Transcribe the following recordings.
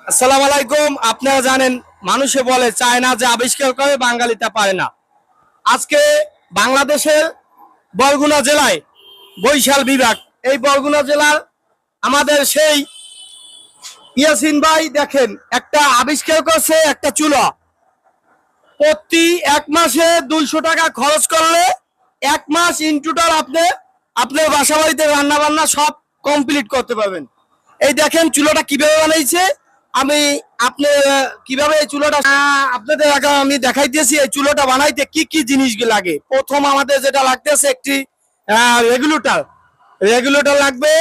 আসসালামু আলাইকুম। আপনারা জানেন মানুষে বলে চায় না যে আবিষ্কার করে বাঙালি তা পারে না। আজকে বাংলাদেশের বরগুনা জেলায় বরিশাল বিভাগ, এই বরগুনা জেলার আমাদের সেই ইয়াসিন ভাই দেখেন একটা আবিষ্কার করছে, একটা চুলা। প্রতি এক মাসে 200 টাকা খরচ করলে এক মাস ইন টোটাল আপনি আপনার বাসা বাড়িতে রান্না বান্না সব কমপ্লিট করতে পারবেন। এই দেখেন চুলাটা কিভাবে বানাইছে। আমি আপনি কিভাবে এই চুলাটা আপনাদের আগে আমি দেখাইতেছি। এই চুলাটা বানাইতে কি কি জিনিস লাগে। প্রথম আমাদের যেটা লাগতেছে একটি রেগুলেটর। রেগুলেটর লাগবে,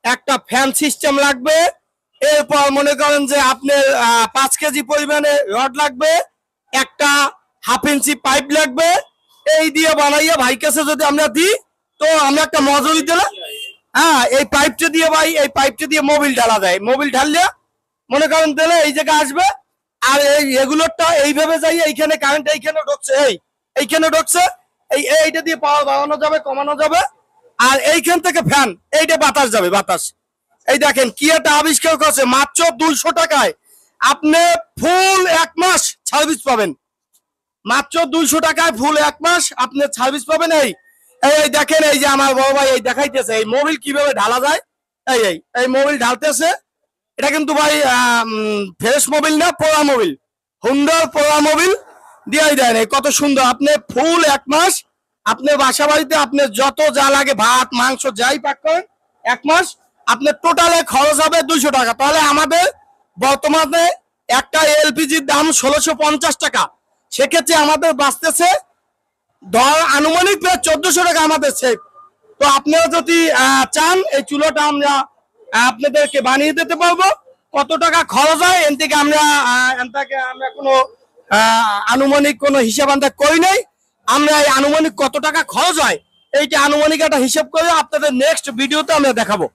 একটা ফ্যান সিস্টেম লাগবে। এরপর মনে করেন যে আপনার 5 কেজি পরিমাণে রড লাগবে, একটা 1/2 ইঞ্চি পাইপ লাগবে। এই দিয়ে বানাইয়া ভাই কাছে যদি আমরা দিই তো আমরা একটা মজুরি দিলাম। হ্যাঁ, এই পাইপটা দিয়ে ভাই, এই পাইপটা দিয়ে মোবিল ঢালা যায়। মোবিল ঢাললে মনে করেন দিলে এই জায়গায় আসবে। আর এই রেগুলেটরটা এইভাবে যাই, এইখানে কারেন্ট এইখানে ঢুকছে, এইখানে ঢুকছে। এইটা দিয়ে পাওয়ার বাড়ানো যাবে, কমানো যাবে। আর এইখান থেকে ফ্যান, এইটা বাতাস যাবে, বাতাস। এই দেখেন কি একটা আবিষ্কার করছে। মাত্র 200 টাকায় আপনি ফুল এক মাস সার্ভিস পাবেন। মাত্র 200 টাকায় ফুল এক মাস আপনি সার্ভিস পাবেন। এই এই দেখেন, এই যে আমার বড় ভাই এই দেখাইতেছে এই মোবিল কিভাবে ঢালা যায়। এই এই এই মোবিল ঢালতেছে। এটা কিন্তু ভাই ফ্রেশ মোবিল না, পোড়া মোবিল, হুন্ডার পোড়া মোবিল দিয়ে দেন। এই কত সুন্দর। আপনি ফুল এক মাস আপনি বাসা বাড়িতে আপনি যত যা লাগে ভাত মাংস যাই পাক করেন, এক মাস আপনার টোটালে খরচ হবে 200 টাকা। তাহলে আমাদের বর্তমানে একটা এলপিজির দাম 1650 টাকা। সেক্ষেত্রে আমাদের বাঁচতেছে ধর আনুমানিক প্রায় 1400 টাকা আমাদের সেভ। তো আপনারা যদি চান এই চুলোটা আমরা আপনাদেরকে বানিয়ে দিতে পারবো। কত টাকা খরচ হয় এন থেকে আমরা কোনো আনুমানিক কোনো হিসাব আমরা করি নাই। আমরা এই আনুমানিক কত টাকা খরচ হয় এইটা আনুমানিক একটা হিসাব করে আপনাদের নেক্সট ভিডিওতে আমরা দেখাবো।